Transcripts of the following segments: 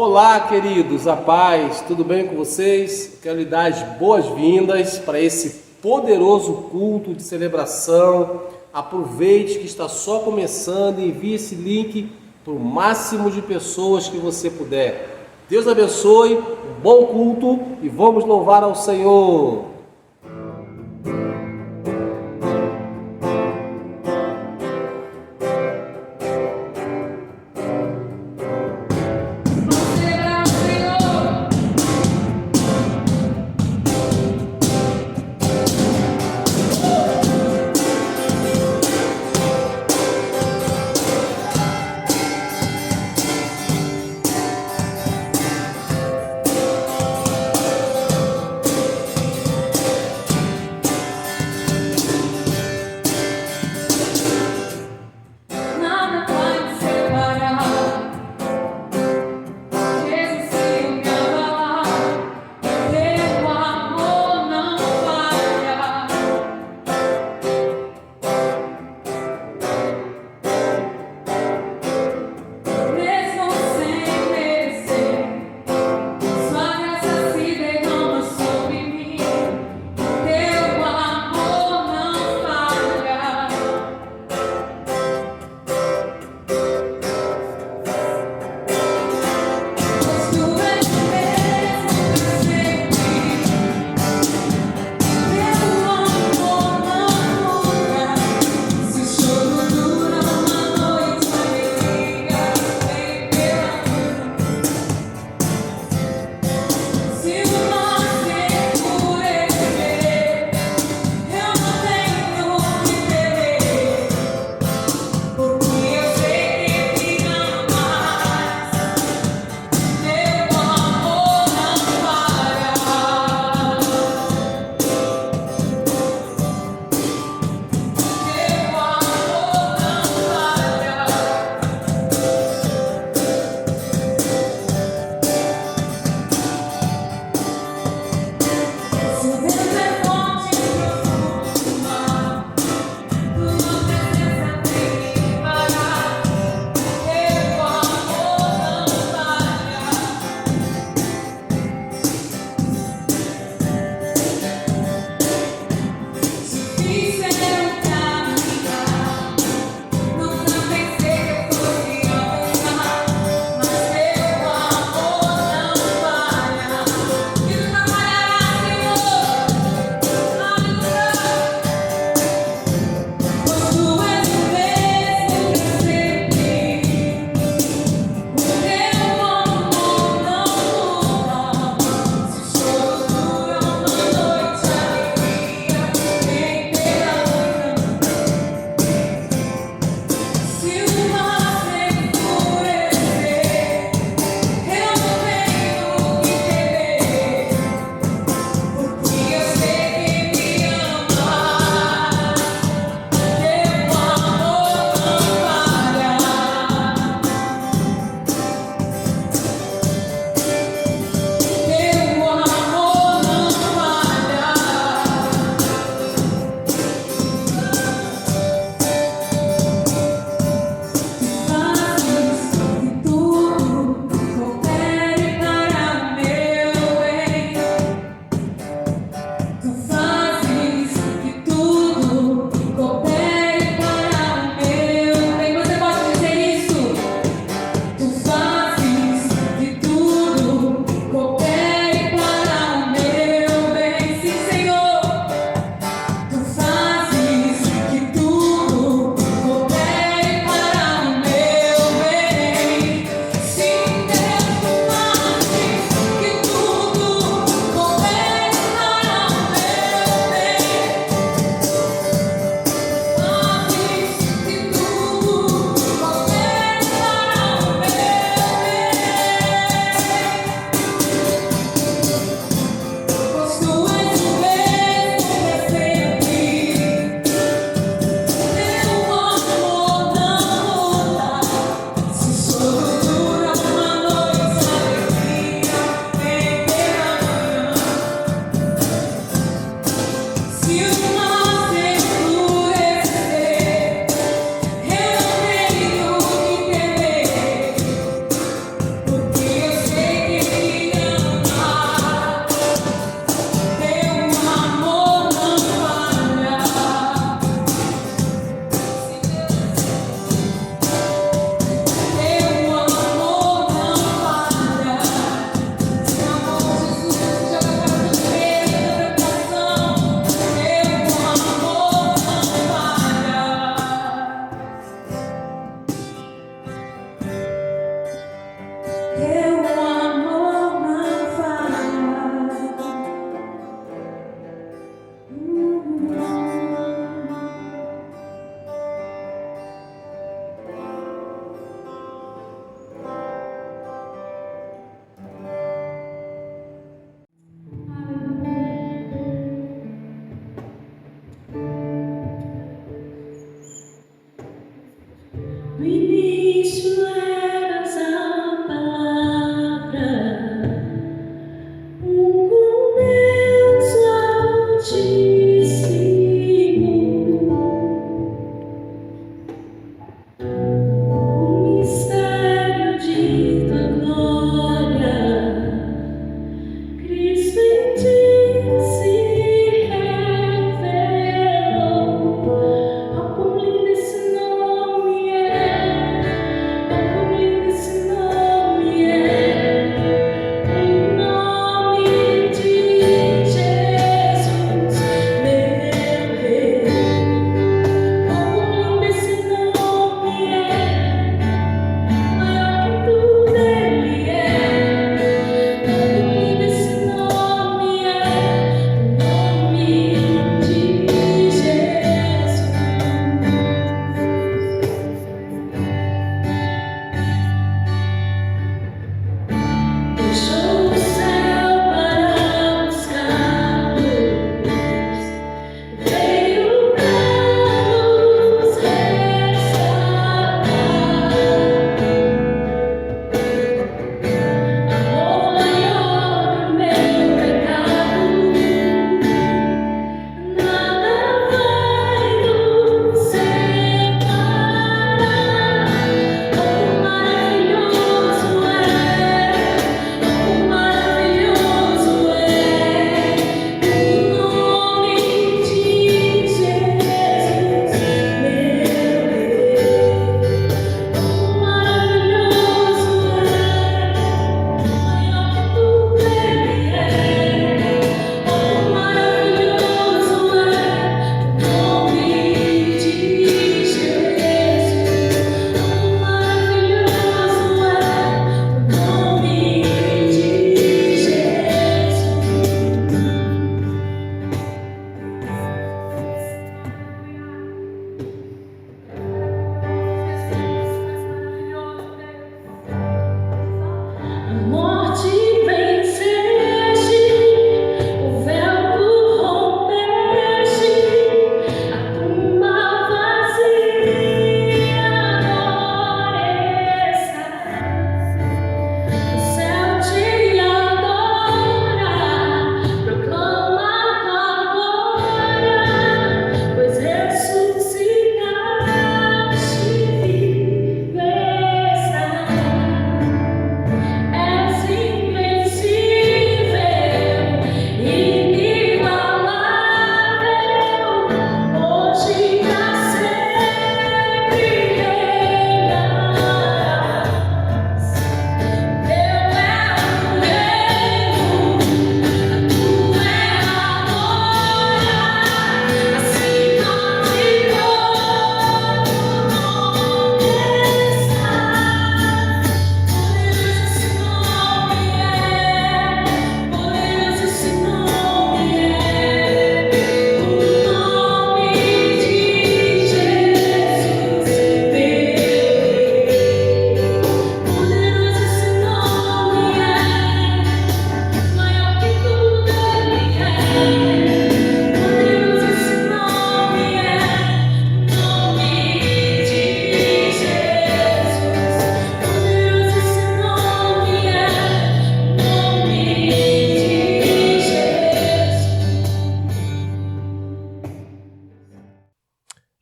Olá, queridos, a paz, tudo bem com vocês? Quero lhe dar as boas-vindas para esse poderoso culto de celebração. Aproveite que está só começando e envie esse link para o máximo de pessoas que você puder. Deus abençoe, um bom culto e vamos louvar ao Senhor.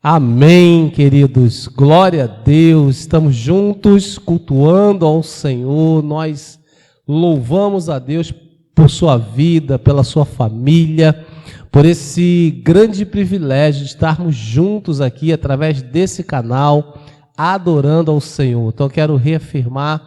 Amém, queridos. Glória a Deus. Estamos juntos cultuando ao Senhor. Nós louvamos a Deus por sua vida, pela sua família, por esse grande privilégio de estarmos juntos aqui através desse canal, adorando ao Senhor. Então eu quero reafirmar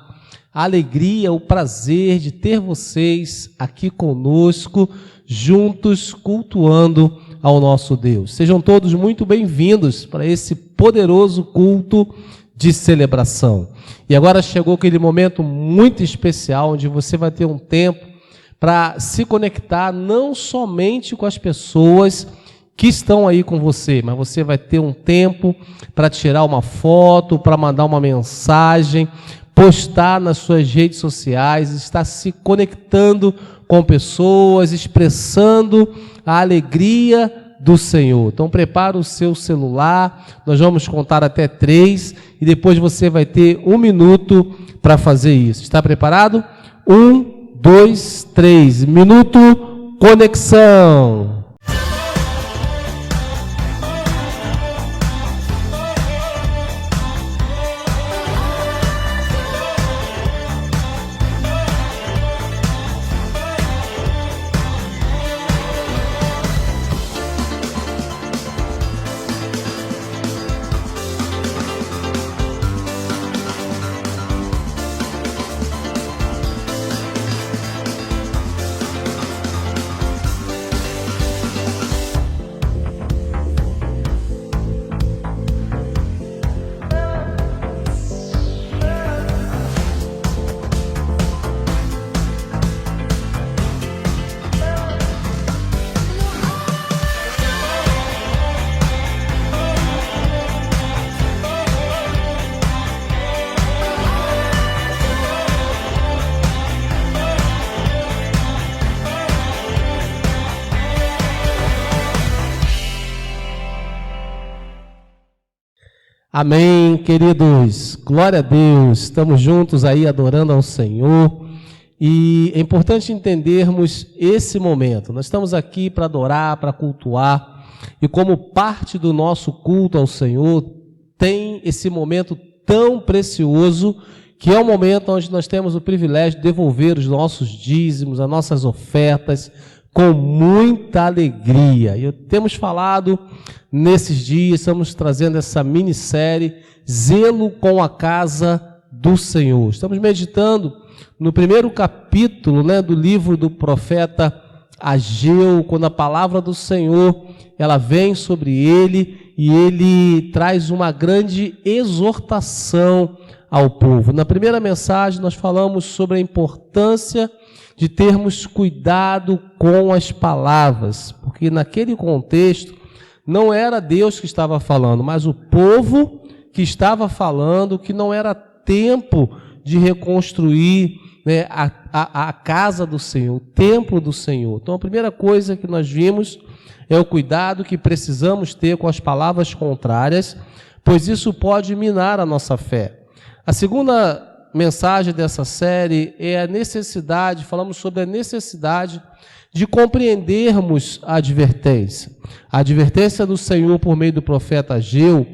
a alegria, o prazer de ter vocês aqui conosco, juntos cultuando ao nosso Deus. Sejam todos muito bem-vindos para esse poderoso culto de celebração. E agora chegou aquele momento muito especial, onde você vai ter um tempo para se conectar não somente com as pessoas que estão aí com você, mas você vai ter um tempo para tirar uma foto, para mandar uma mensagem, postar nas suas redes sociais, estar se conectando com pessoas, expressando a alegria do Senhor. Então prepara o seu celular, nós vamos contar até 3 e depois você vai ter 1 minuto para fazer isso. Está preparado? 1, 2, 3. Minuto, conexão. Amém, queridos. Glória a Deus. Estamos juntos aí adorando ao Senhor. E é importante entendermos esse momento. Nós estamos aqui para adorar, para cultuar. E como parte do nosso culto ao Senhor, tem esse momento tão precioso, que é o momento onde nós temos o privilégio de devolver os nossos dízimos, as nossas ofertas, com muita alegria. E temos falado nesses dias, estamos trazendo essa minissérie, Zelo com a Casa do Senhor. Estamos meditando no primeiro capítulo, do livro do profeta Ageu, quando a palavra do Senhor ela vem sobre ele e ele traz uma grande exortação ao povo. Na primeira mensagem nós falamos sobre a importância de termos cuidado com as palavras, porque naquele contexto não era Deus que estava falando, mas o povo que estava falando que não era tempo de reconstruir a casa do Senhor, o templo do Senhor. Então a primeira coisa que nós vimos é o cuidado que precisamos ter com as palavras contrárias, pois isso pode minar a nossa fé. A segunda mensagem dessa série é a necessidade, falamos sobre a necessidade de compreendermos a advertência. A advertência do Senhor por meio do profeta Ageu,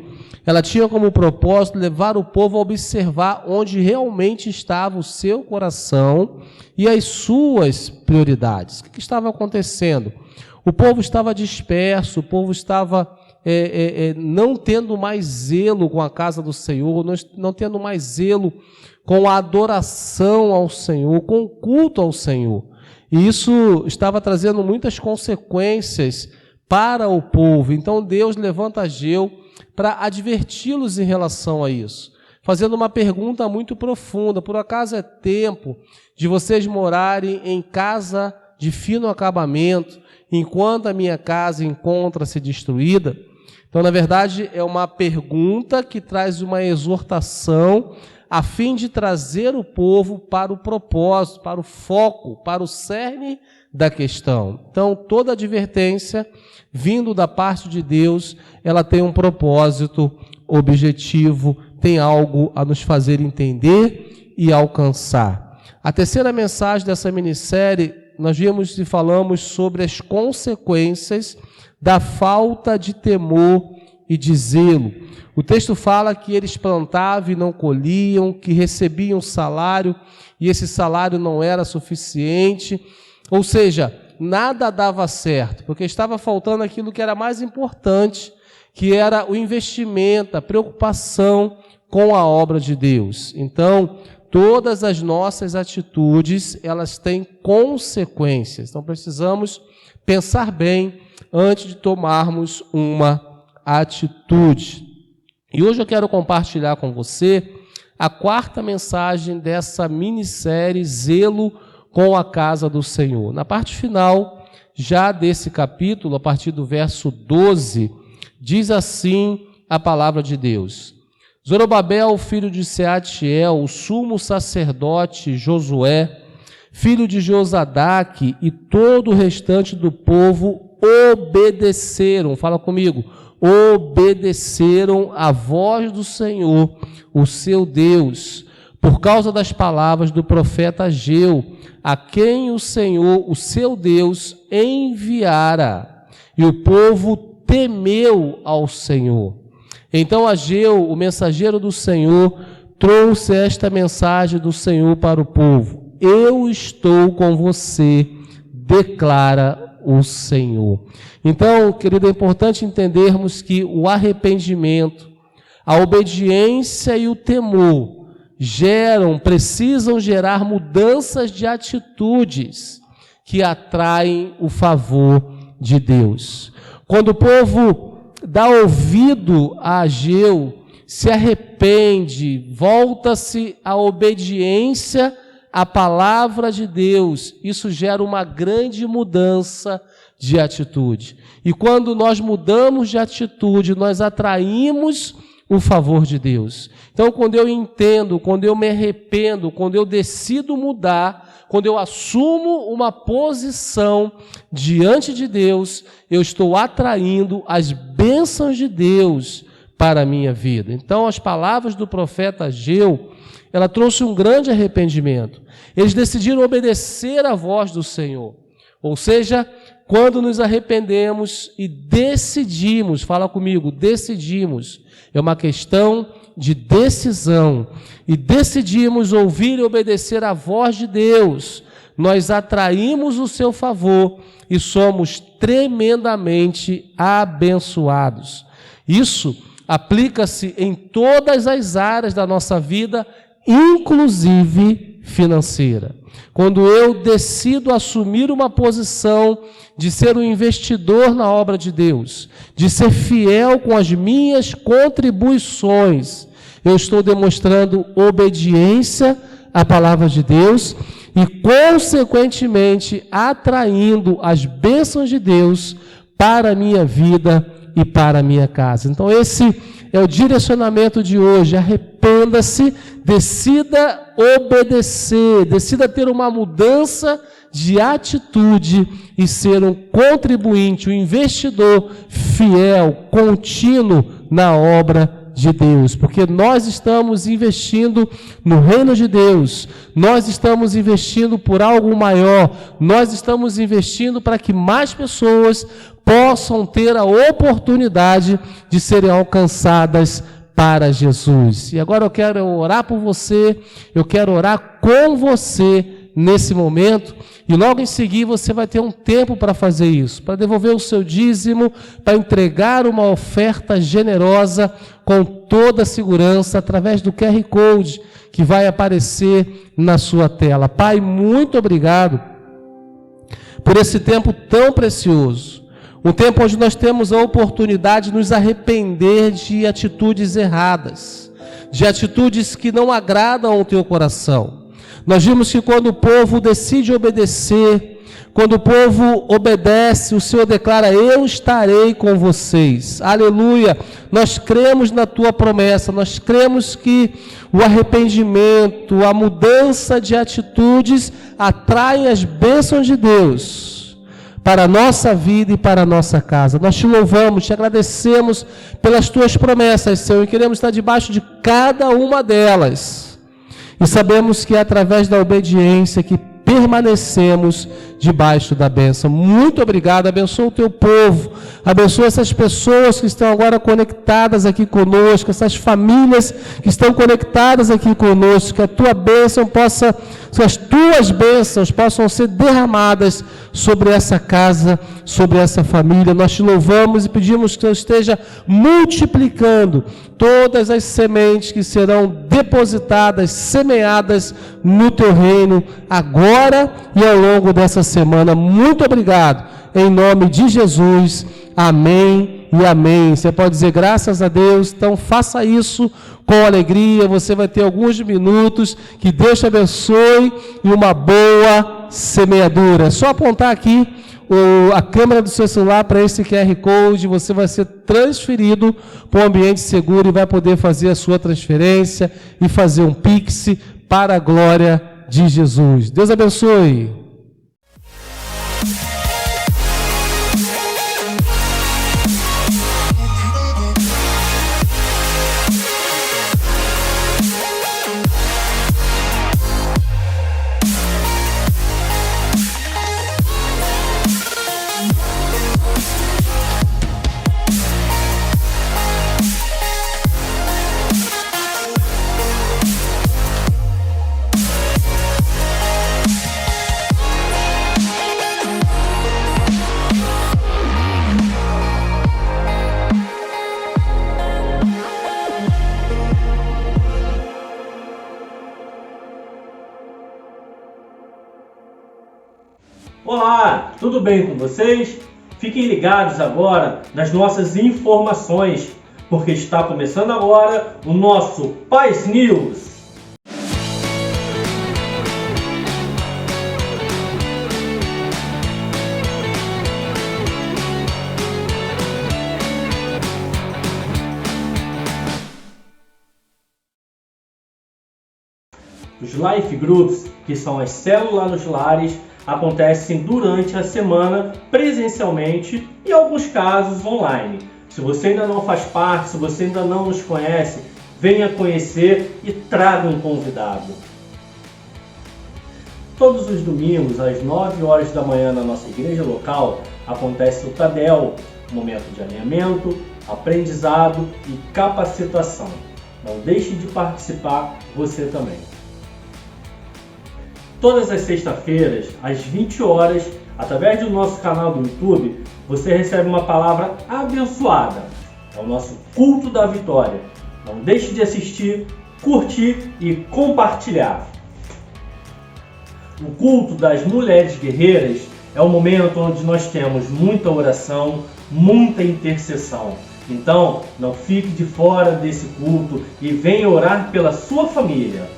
ela tinha como propósito levar o povo a observar onde realmente estava o seu coração e as suas prioridades. O que estava acontecendo? O povo estava disperso, o povo estava não tendo mais zelo com a casa do Senhor, não tendo mais zelo com a adoração ao Senhor, com o culto ao Senhor. E isso estava trazendo muitas consequências para o povo. Então Deus levanta Ageu para adverti-los em relação a isso, fazendo uma pergunta muito profunda: por acaso é tempo de vocês morarem em casa de fino acabamento, enquanto a minha casa encontra-se destruída? Então, na verdade, é uma pergunta que traz uma exortação a fim de trazer o povo para o propósito, para o foco, para o cerne da questão. Então, toda advertência vindo da parte de Deus, ela tem um propósito, objetivo, tem algo a nos fazer entender e alcançar. A terceira mensagem dessa minissérie, nós vimos e falamos sobre as consequências da falta de temor e de zelo. O texto fala que eles plantavam e não colhiam, que recebiam salário e esse salário não era suficiente. Ou seja, nada dava certo, porque estava faltando aquilo que era mais importante, que era o investimento, a preocupação com a obra de Deus. Então, todas as nossas atitudes, elas têm consequências. Então, precisamos pensar bem antes de tomarmos uma atitude. E hoje eu quero compartilhar com você a quarta mensagem dessa minissérie Zelo com a Casa do Senhor. Na parte final, já desse capítulo, a partir do verso 12, diz assim a palavra de Deus: Zorobabel, filho de Seatiel, o sumo sacerdote Josué, filho de Josadaque, e todo o restante do povo obedeceram, fala comigo, obedeceram a voz do Senhor, o seu Deus, por causa das palavras do profeta Ageu, a quem o Senhor, o seu Deus, enviara. E o povo temeu ao Senhor. Então Ageu, o mensageiro do Senhor, trouxe esta mensagem do Senhor para o povo: eu estou com você, declara o Senhor. Então, querido, é importante entendermos que o arrependimento, a obediência e o temor precisam gerar mudanças de atitudes que atraem o favor de Deus. Quando o povo dá ouvido a Ageu, se arrepende, volta-se à obediência à palavra de Deus, isso gera uma grande mudança de atitude. E quando nós mudamos de atitude, nós atraímos o favor de Deus. Então, quando eu entendo, quando eu me arrependo, quando eu decido mudar, quando eu assumo uma posição diante de Deus, eu estou atraindo as bênçãos de Deus para a minha vida. Então, as palavras do profeta Ageu, ela trouxe um grande arrependimento. Eles decidiram obedecer à voz do Senhor. Ou seja, quando nos arrependemos e decidimos, fala comigo, decidimos, é uma questão de decisão, e decidimos ouvir e obedecer à voz de Deus, nós atraímos o seu favor e somos tremendamente abençoados. Isso aplica-se em todas as áreas da nossa vida, inclusive financeira. Quando eu decido assumir uma posição de ser um investidor na obra de Deus, de ser fiel com as minhas contribuições, eu estou demonstrando obediência à palavra de Deus e, consequentemente, atraindo as bênçãos de Deus para a minha vida e para a minha casa. Então, esse é o direcionamento de hoje. Arrependa-se, decida obedecer, decida ter uma mudança de atitude e ser um contribuinte, um investidor fiel, contínuo na obra de Deus, porque nós estamos investindo no reino de Deus, nós estamos investindo por algo maior, nós estamos investindo para que mais pessoas possam ter a oportunidade de serem alcançadas para Jesus. E agora eu quero orar por você, eu quero orar com você nesse momento, e logo em seguida você vai ter um tempo para fazer isso, para devolver o seu dízimo, para entregar uma oferta generosa com toda a segurança através do QR Code que vai aparecer na sua tela. Pai, muito obrigado por esse tempo tão precioso, um tempo onde nós temos a oportunidade de nos arrepender de atitudes erradas, de atitudes que não agradam ao teu coração. Nós vimos que quando o povo decide obedecer, quando o povo obedece, o Senhor declara: eu estarei com vocês. Aleluia! Nós cremos na tua promessa, nós cremos que o arrependimento, a mudança de atitudes atraem as bênçãos de Deus para a nossa vida e para a nossa casa. Nós te louvamos, te agradecemos pelas tuas promessas, Senhor, e queremos estar debaixo de cada uma delas. E sabemos que é através da obediência que permanecemos debaixo da bênção. Muito obrigado, abençoa o teu povo, abençoa essas pessoas que estão agora conectadas aqui conosco, essas famílias que estão conectadas aqui conosco, que a tua bênção possa, que as tuas bênçãos possam ser derramadas sobre essa casa, sobre essa família. Nós te louvamos e pedimos que o Senhor esteja multiplicando todas as sementes que serão depositadas, semeadas no teu reino, agora e ao longo dessa semana. Muito obrigado, em nome de Jesus, amém e amém. Você pode dizer graças a Deus, então faça isso com alegria, você vai ter alguns minutos, que Deus te abençoe e uma boa semeadura. É só apontar aqui a câmera do seu celular para esse QR Code, você vai ser transferido para um ambiente seguro e vai poder fazer a sua transferência e fazer um Pix para a glória de Jesus. Deus abençoe. Olá, tudo bem com vocês? Fiquem ligados agora nas nossas informações, porque está começando agora o nosso Paz News. Os Life Groups, que são as células nos lares, acontecem durante a semana presencialmente e, em alguns casos, online. Se você ainda não faz parte, se você ainda não nos conhece, venha conhecer e traga um convidado. Todos os domingos, às 9 horas da manhã, na nossa igreja local, acontece o TADEL, momento de alinhamento, aprendizado e capacitação. Não deixe de participar você também. Todas as sextas-feiras, às 20 horas, através do nosso canal do YouTube, você recebe uma palavra abençoada. É o nosso culto da vitória. Não deixe de assistir, curtir e compartilhar. O culto das mulheres guerreiras é o momento onde nós temos muita oração, muita intercessão. Então, não fique de fora desse culto e venha orar pela sua família.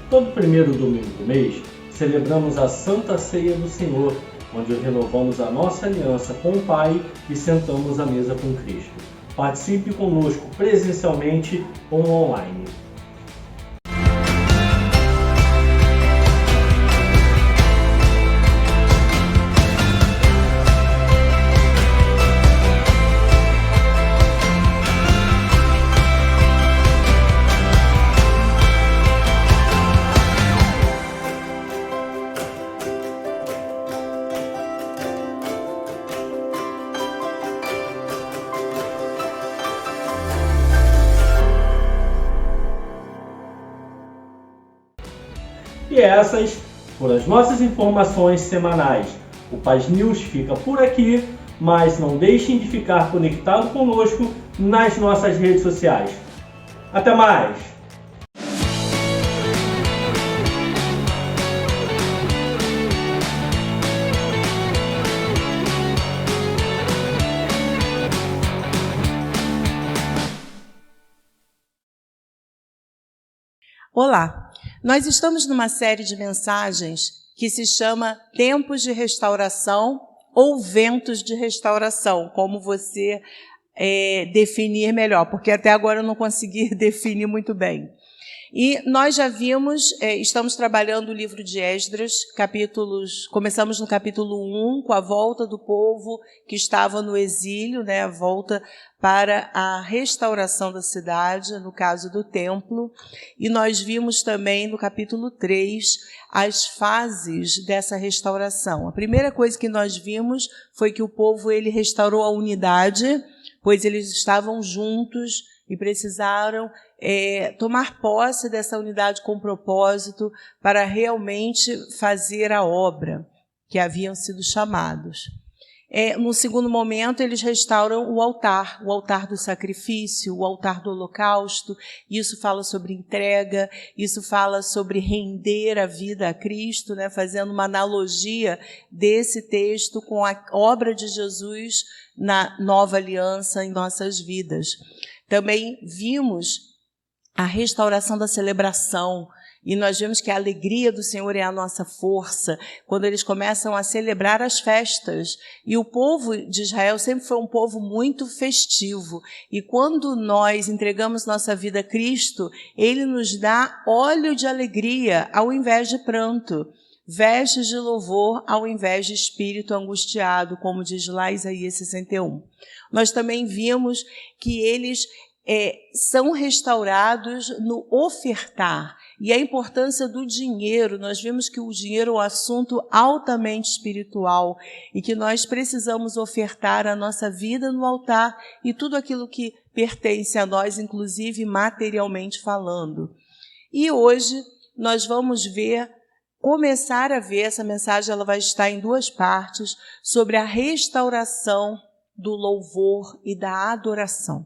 Todo primeiro domingo do mês, celebramos a Santa Ceia do Senhor, onde renovamos a nossa aliança com o Pai e sentamos à mesa com Cristo. Participe conosco presencialmente ou online. E essas foram as nossas informações semanais. O Paz News fica por aqui, mas não deixem de ficar conectado conosco nas nossas redes sociais. Até mais! Olá, nós estamos numa série de mensagens que se chama Tempos de Restauração ou Ventos de Restauração, como você definir melhor, porque até agora eu não consegui definir muito bem. E nós já vimos, estamos trabalhando o livro de Esdras, começamos no capítulo 1, com a volta do povo que estava no exílio, né, a volta para a restauração da cidade, no caso do templo. E nós vimos também no capítulo 3 as fases dessa restauração. A primeira coisa que nós vimos foi que o povo ele restaurou a unidade, pois eles estavam juntos e precisaram tomar posse dessa unidade com propósito para realmente fazer a obra que haviam sido chamados. No segundo momento, eles restauram o altar do sacrifício, o altar do holocausto. Isso fala sobre entrega, isso fala sobre render a vida a Cristo, né? Fazendo uma analogia desse texto com a obra de Jesus na nova aliança em nossas vidas. Também vimos a restauração da celebração, e nós vemos que a alegria do Senhor é a nossa força, quando eles começam a celebrar as festas. E o povo de Israel sempre foi um povo muito festivo, e quando nós entregamos nossa vida a Cristo, Ele nos dá óleo de alegria ao invés de pranto, vestes de louvor ao invés de espírito angustiado, como diz lá Isaías 61. Nós também vimos que eles são restaurados no ofertar. E a importância do dinheiro, nós vimos que o dinheiro é um assunto altamente espiritual e que nós precisamos ofertar a nossa vida no altar e tudo aquilo que pertence a nós, inclusive materialmente falando. E hoje nós vamos começar a ver, essa mensagem ela vai estar em 2 partes, sobre a restauração do louvor e da adoração.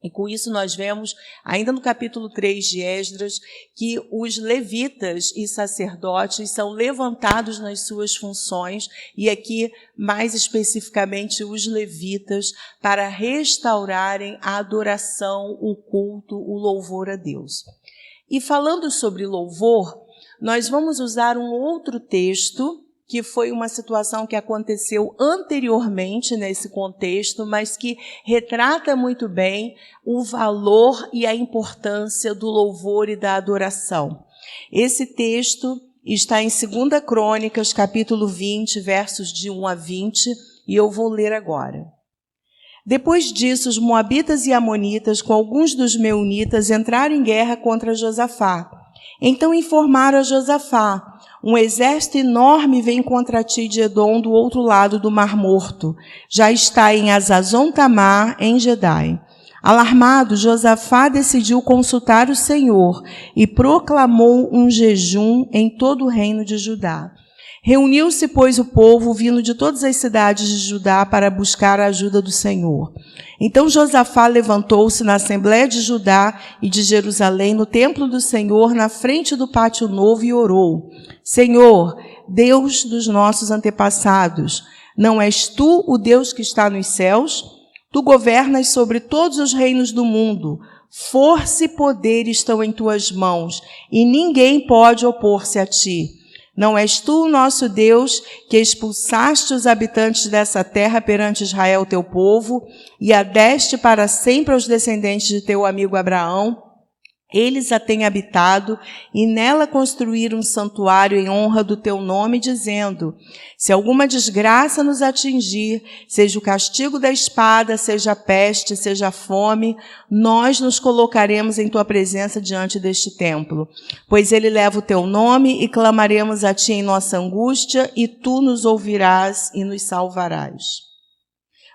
E com isso nós vemos, ainda no capítulo 3 de Esdras, que os levitas e sacerdotes são levantados nas suas funções, e aqui, mais especificamente, os levitas, para restaurarem a adoração, o culto, o louvor a Deus. E falando sobre louvor, nós vamos usar um outro texto, que foi uma situação que aconteceu anteriormente nesse contexto, mas que retrata muito bem o valor e a importância do louvor e da adoração. Esse texto está em 2 Crônicas, capítulo 20, versos de 1 a 20, e eu vou ler agora. Depois disso, os moabitas e amonitas, com alguns dos meunitas, entraram em guerra contra Josafá. Então informaram a Josafá: um exército enorme vem contra ti de Edom do outro lado do Mar Morto. Já está em Azazon Tamar, em Gedai. Alarmado, Josafá decidiu consultar o Senhor e proclamou um jejum em todo o reino de Judá. Reuniu-se, pois, o povo, vindo de todas as cidades de Judá, para buscar a ajuda do Senhor. Então Josafá levantou-se na Assembleia de Judá e de Jerusalém, no templo do Senhor, na frente do pátio novo, e orou: Senhor, Deus dos nossos antepassados, não és tu o Deus que está nos céus? Tu governas sobre todos os reinos do mundo. Força e poder estão em tuas mãos, e ninguém pode opor-se a ti. Não és tu o nosso Deus, que expulsaste os habitantes dessa terra perante Israel, teu povo, e a deste para sempre aos descendentes de teu amigo Abraão? Eles a têm habitado e nela construíram um santuário em honra do teu nome, dizendo: se alguma desgraça nos atingir, seja o castigo da espada, seja a peste, seja a fome, nós nos colocaremos em tua presença diante deste templo. Pois ele leva o teu nome e clamaremos a ti em nossa angústia, e tu nos ouvirás e nos salvarás.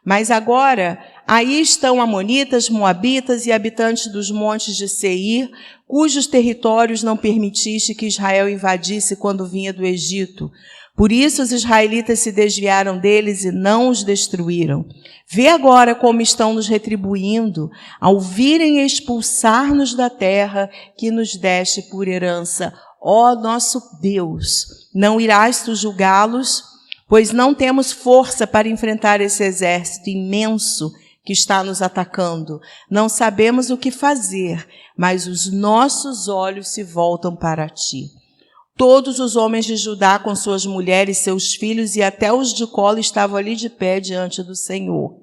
Mas agora, aí estão amonitas, moabitas e habitantes dos montes de Seir, cujos territórios não permitiste que Israel invadisse quando vinha do Egito. Por isso os israelitas se desviaram deles e não os destruíram. Vê agora como estão nos retribuindo, ao virem expulsar-nos da terra que nos deste por herança. Ó nosso Deus, não irás tu julgá-los? Pois não temos força para enfrentar esse exército imenso que está nos atacando. Não sabemos o que fazer, mas os nossos olhos se voltam para ti. Todos os homens de Judá, com suas mulheres, seus filhos e até os de colo, estavam ali de pé diante do Senhor.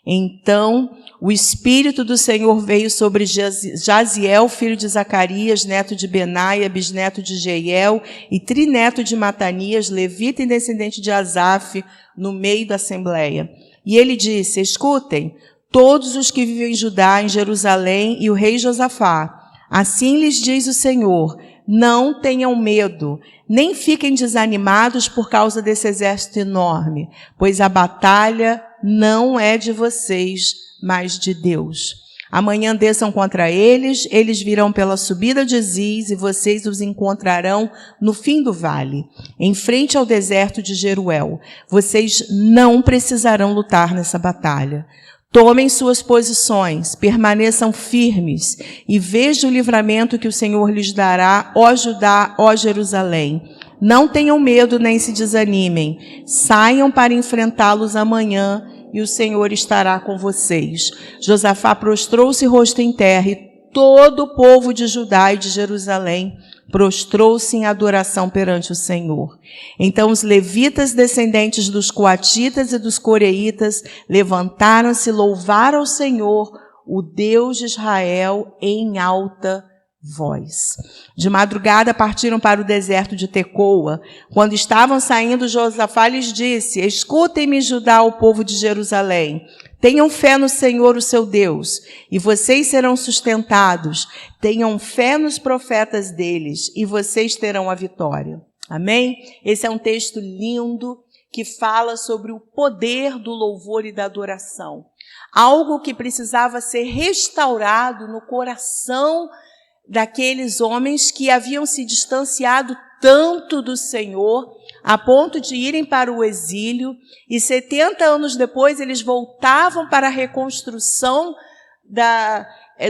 Então, o Espírito do Senhor veio sobre Jaziel, filho de Zacarias, neto de Benaia, bisneto de Jeiel e trineto de Matanias, levita e descendente de Asaf, no meio da assembleia. E ele disse: escutem, todos os que vivem em Judá, em Jerusalém, e o rei Josafá, assim lhes diz o Senhor: não tenham medo, nem fiquem desanimados por causa desse exército enorme, pois a batalha não é de vocês, mas de Deus. Amanhã desçam contra eles, eles virão pela subida de Ziz, e vocês os encontrarão no fim do vale, em frente ao deserto de Jeruel. Vocês não precisarão lutar nessa batalha. Tomem suas posições, permaneçam firmes e vejam o livramento que o Senhor lhes dará, ó Judá, ó Jerusalém. Não tenham medo nem se desanimem. Saiam para enfrentá-los amanhã e o Senhor estará com vocês. Josafá prostrou-se rosto em terra e todo o povo de Judá e de Jerusalém prostrou-se em adoração perante o Senhor. Então os levitas, descendentes dos coatitas e dos coreitas, levantaram-se e louvaram ao Senhor, o Deus de Israel, em alta voz. De madrugada partiram para o deserto de Tecoa. Quando estavam saindo, Josafá lhes disse: escutem-me, Judá, o povo de Jerusalém. Tenham fé no Senhor, o seu Deus, e vocês serão sustentados. Tenham fé nos profetas deles, e vocês terão a vitória. Amém? Esse é um texto lindo que fala sobre o poder do louvor e da adoração. Algo que precisava ser restaurado no coração daqueles homens que haviam se distanciado tanto do Senhor, a ponto de irem para o exílio, e 70 anos depois eles voltavam para a reconstrução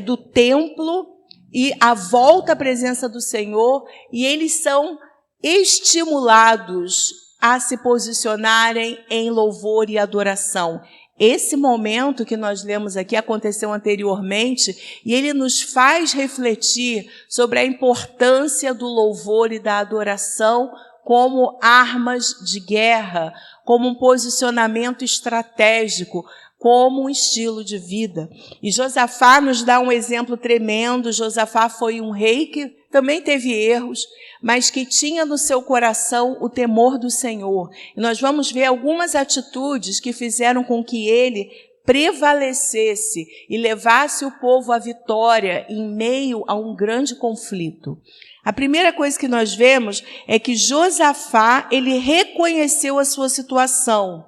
do templo e a volta à presença do Senhor, e eles são estimulados a se posicionarem em louvor e adoração. Esse momento que nós lemos aqui aconteceu anteriormente e ele nos faz refletir sobre a importância do louvor e da adoração como armas de guerra, como um posicionamento estratégico, como um estilo de vida. E Josafá nos dá um exemplo tremendo. Josafá foi um rei que também teve erros, mas que tinha no seu coração o temor do Senhor. E nós vamos ver algumas atitudes que fizeram com que ele prevalecesse e levasse o povo à vitória em meio a um grande conflito. A primeira coisa que nós vemos é que Josafá, ele reconheceu a sua situação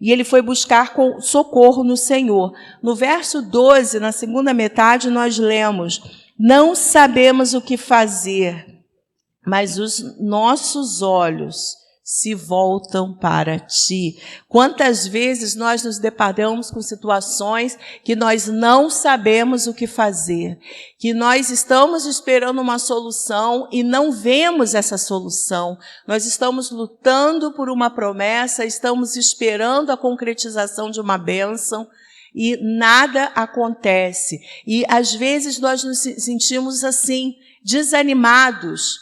e ele foi buscar socorro no Senhor. No verso 12, na segunda metade, nós lemos: não sabemos o que fazer, mas os nossos olhos se voltam para ti. Quantas vezes nós nos deparamos com situações que nós não sabemos o que fazer, que nós estamos esperando uma solução e não vemos essa solução. Nós estamos lutando por uma promessa, estamos esperando a concretização de uma bênção, e nada acontece. E às vezes nós nos sentimos assim, desanimados,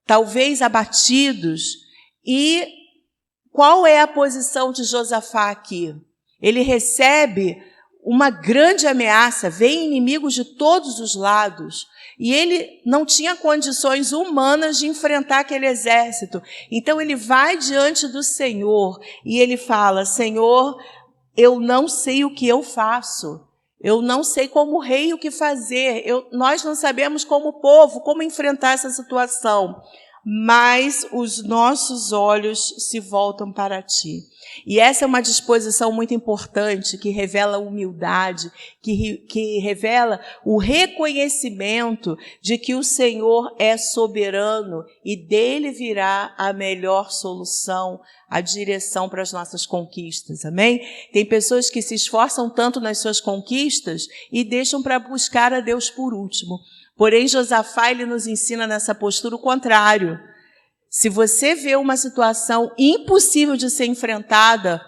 talvez abatidos. E qual é a posição de Josafá aqui? Ele recebe uma grande ameaça, vem inimigos de todos os lados, e ele não tinha condições humanas de enfrentar aquele exército. Então ele vai diante do Senhor e ele fala: Senhor, eu não sei o que eu faço. Eu não sei como rei o que fazer. Nós não sabemos como povo, como enfrentar essa situação. Mas os nossos olhos se voltam para ti. E essa é uma disposição muito importante, que revela humildade, que revela o reconhecimento de que o Senhor é soberano e dele virá a melhor solução, a direção para as nossas conquistas, amém? Tem pessoas que se esforçam tanto nas suas conquistas e deixam para buscar a Deus por último. Porém, Josafá, ele nos ensina nessa postura o contrário. Se você vê uma situação impossível de ser enfrentada,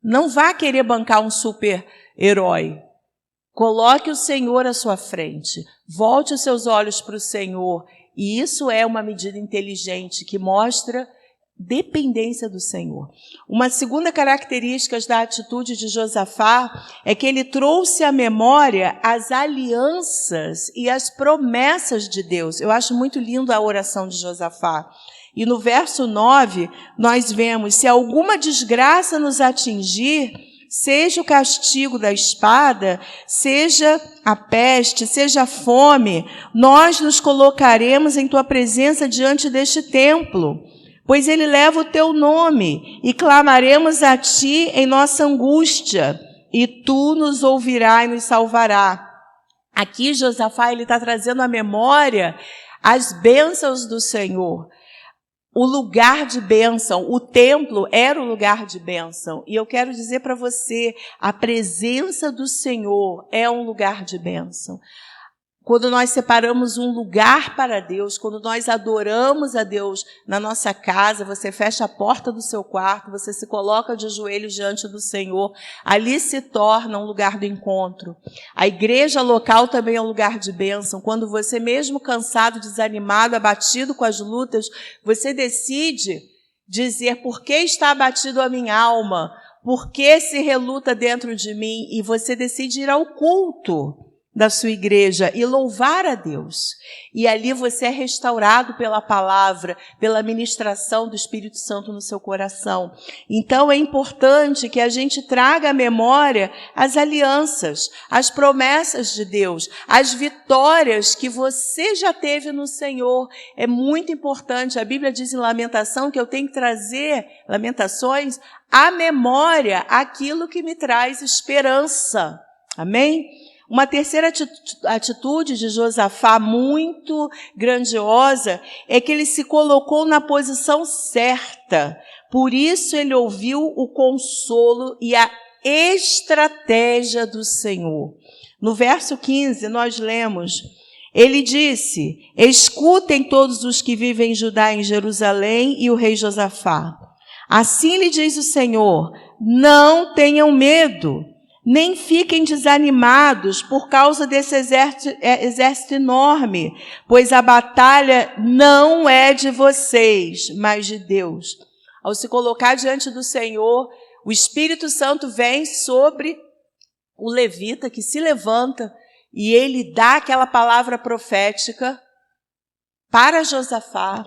não vá querer bancar um super-herói. Coloque o Senhor à sua frente. Volte os seus olhos para o Senhor E isso é uma medida inteligente que mostra dependência do Senhor. Uma segunda característica da atitude de Josafá é que ele trouxe à memória as alianças e as promessas de Deus. Eu acho muito lindo a oração de Josafá. E no verso 9, nós vemos: se alguma desgraça nos atingir, seja o castigo da espada, seja a peste, seja a fome, nós nos colocaremos em tua presença diante deste templo, pois ele leva o teu nome, e clamaremos a ti em nossa angústia, e tu nos ouvirás e nos salvará. Aqui Josafá está trazendo à memória as bênçãos do Senhor. O lugar de bênção, o templo era o lugar de bênção. E eu quero dizer para você, a presença do Senhor é um lugar de bênção. Quando nós separamos um lugar para Deus, quando nós adoramos a Deus na nossa casa, você fecha a porta do seu quarto, você se coloca de joelhos diante do Senhor, ali se torna um lugar do encontro. A igreja local também é um lugar de bênção. Quando você, mesmo cansado, desanimado, abatido com as lutas, você decide dizer: por que está abatido a minha alma? Por que se reluta dentro de mim? E você decide ir ao culto da sua igreja e louvar a Deus. E ali você é restaurado pela palavra, pela ministração do Espírito Santo no seu coração. Então é importante que a gente traga à memória as alianças, as promessas de Deus, as vitórias que você já teve no Senhor. É muito importante. A Bíblia diz em Lamentação que eu tenho que trazer, Lamentações, à memória aquilo que me traz esperança. Amém? Uma terceira atitude de Josafá muito grandiosa é que ele se colocou na posição certa. Por isso ele ouviu o consolo e a estratégia do Senhor. No verso 15 nós lemos: ele disse: escutem todos os que vivem em Judá e em Jerusalém e o rei Josafá. Assim lhe diz o Senhor: não tenham medo, nem fiquem desanimados por causa desse exército enorme, pois a batalha não é de vocês, mas de Deus. Ao se colocar diante do Senhor, o Espírito Santo vem sobre o levita que se levanta e ele dá aquela palavra profética para Josafá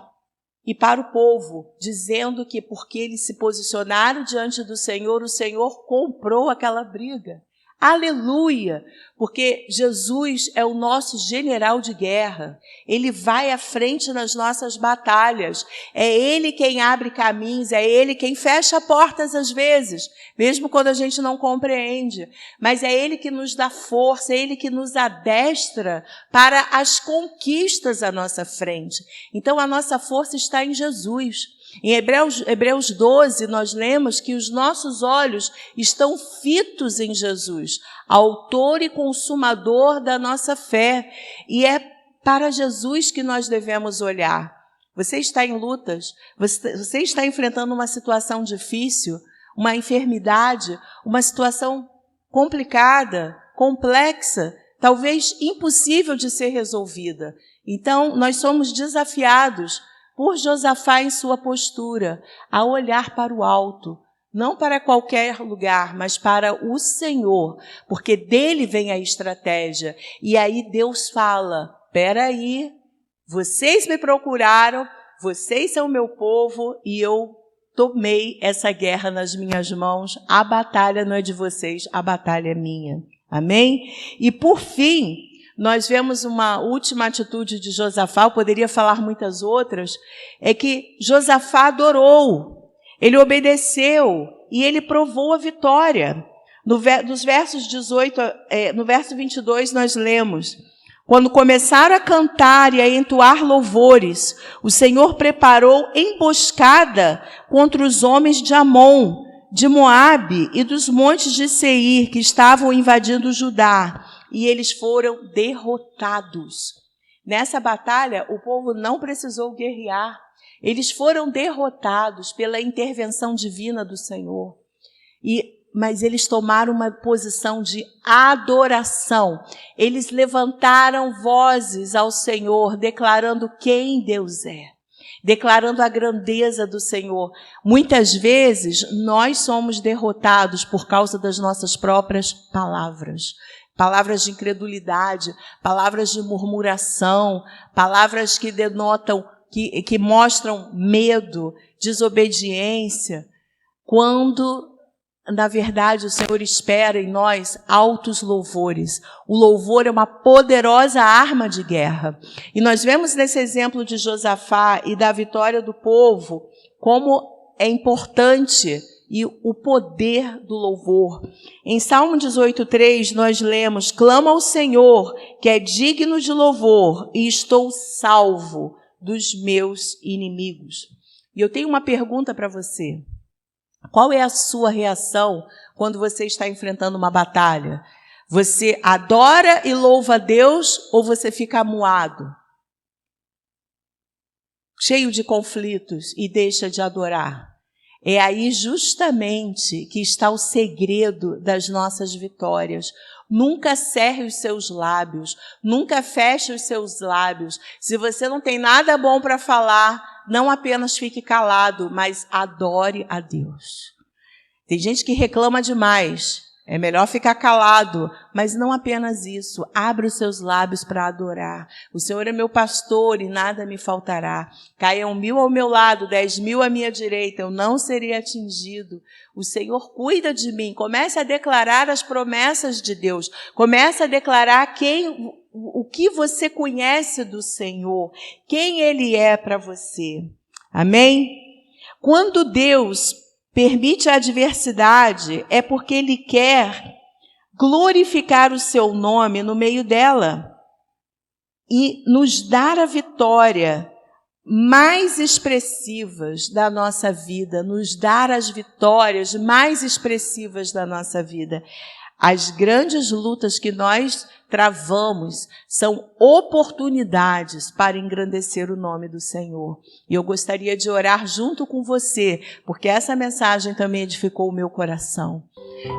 e para o povo, dizendo que porque eles se posicionaram diante do Senhor, o Senhor comprou aquela briga. Aleluia! Porque Jesus é o nosso general de guerra. Ele vai à frente nas nossas batalhas. É Ele quem abre caminhos, é Ele quem fecha portas às vezes, mesmo quando a gente não compreende. Mas é Ele que nos dá força, é Ele que nos adestra para as conquistas à nossa frente. Então a nossa força está em Jesus. Em Hebreus 12, nós lemos que os nossos olhos estão fitos em Jesus, autor e consumador da nossa fé. E é para Jesus que nós devemos olhar. Você está em lutas, você está enfrentando uma situação difícil, uma enfermidade, uma situação complicada, complexa, talvez impossível de ser resolvida. Então, nós somos desafiados por Josafá em sua postura, a olhar para o alto, não para qualquer lugar, mas para o Senhor, porque dele vem a estratégia. E aí Deus fala: peraí, vocês me procuraram, vocês são meu povo e eu tomei essa guerra nas minhas mãos. A batalha não é de vocês, a batalha é minha. Amém? E por fim, nós vemos uma última atitude de Josafá, eu poderia falar muitas outras, é que Josafá adorou, ele obedeceu e ele provou a vitória. No verso 22 nós lemos: quando começaram a cantar e a entoar louvores, o Senhor preparou emboscada contra os homens de Amon, de Moabe e dos montes de Seir, que estavam invadindo Judá. E eles foram derrotados. Nessa batalha, o povo não precisou guerrear. Eles foram derrotados pela intervenção divina do Senhor. E mas eles tomaram uma posição de adoração. Eles levantaram vozes ao Senhor, declarando quem Deus é, declarando a grandeza do Senhor. Muitas vezes, nós somos derrotados por causa das nossas próprias palavras. Palavras de incredulidade, palavras de murmuração, palavras que denotam, que mostram medo, desobediência, quando, na verdade, o Senhor espera em nós altos louvores. O louvor é uma poderosa arma de guerra. E nós vemos nesse exemplo de Josafá e da vitória do povo, como é importante e o poder do louvor. Em Salmo 18:3 nós lemos: clama ao Senhor, que é digno de louvor, e estou salvo dos meus inimigos. E eu tenho uma pergunta para você. Qual é a sua reação quando você está enfrentando uma batalha? Você adora e louva a Deus ou você fica amuado, cheio de conflitos e deixa de adorar? É aí justamente que está o segredo das nossas vitórias. Nunca cerre os seus lábios, nunca feche os seus lábios. Se você não tem nada bom para falar, não apenas fique calado, mas adore a Deus. Tem gente que reclama demais. É melhor ficar calado, mas não apenas isso. Abra os seus lábios para adorar. O Senhor é meu pastor e nada me faltará. Caiam 1000 ao meu lado, 10.000 à minha direita, eu não serei atingido. O Senhor cuida de mim. Comece a declarar as promessas de Deus. Comece a declarar o que você conhece do Senhor, quem Ele é para você. Amém? Quando Deus permite a adversidade, é porque Ele quer glorificar o seu nome no meio dela e nos dar a vitória mais expressivas da nossa vida, nos dar as vitórias mais expressivas da nossa vida. As grandes lutas que nós travamos são oportunidades para engrandecer o nome do Senhor. E eu gostaria de orar junto com você, porque essa mensagem também edificou o meu coração.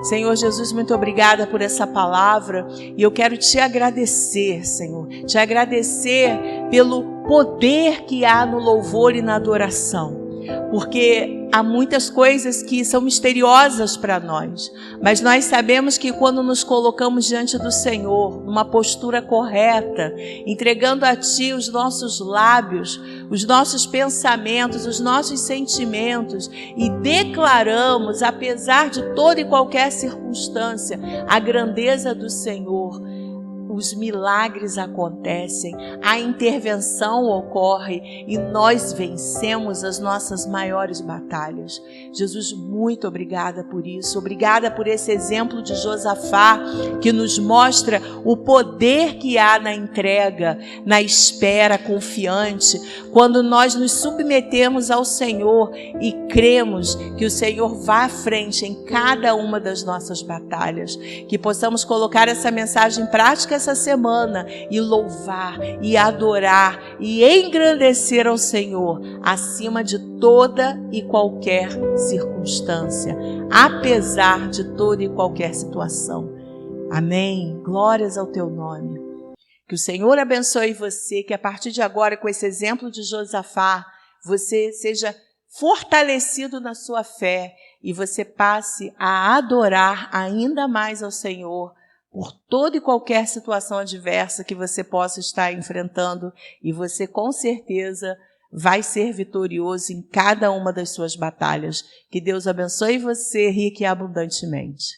Senhor Jesus, muito obrigada por essa palavra e eu quero te agradecer, Senhor, te agradecer pelo poder que há no louvor e na adoração. Porque há muitas coisas que são misteriosas para nós, mas nós sabemos que quando nos colocamos diante do Senhor, numa postura correta, entregando a Ti os nossos lábios, os nossos pensamentos, os nossos sentimentos, e declaramos, apesar de toda e qualquer circunstância, a grandeza do Senhor, os milagres acontecem, a intervenção ocorre e nós vencemos as nossas maiores batalhas. Jesus, muito obrigada por isso. Obrigada por esse exemplo de Josafá, que nos mostra o poder que há na entrega, na espera confiante, quando nós nos submetemos ao Senhor e cremos que o Senhor vá à frente em cada uma das nossas batalhas. Que possamos colocar essa mensagem em prática essa semana e louvar e adorar e engrandecer ao Senhor acima de toda e qualquer circunstância, apesar de toda e qualquer situação. Amém. Glórias ao teu nome. Que o Senhor abençoe você, que a partir de agora, com esse exemplo de Josafá, você seja fortalecido na sua fé e você passe a adorar ainda mais ao Senhor por toda e qualquer situação adversa que você possa estar enfrentando, e você com certeza vai ser vitorioso em cada uma das suas batalhas. Que Deus abençoe você rica e abundantemente.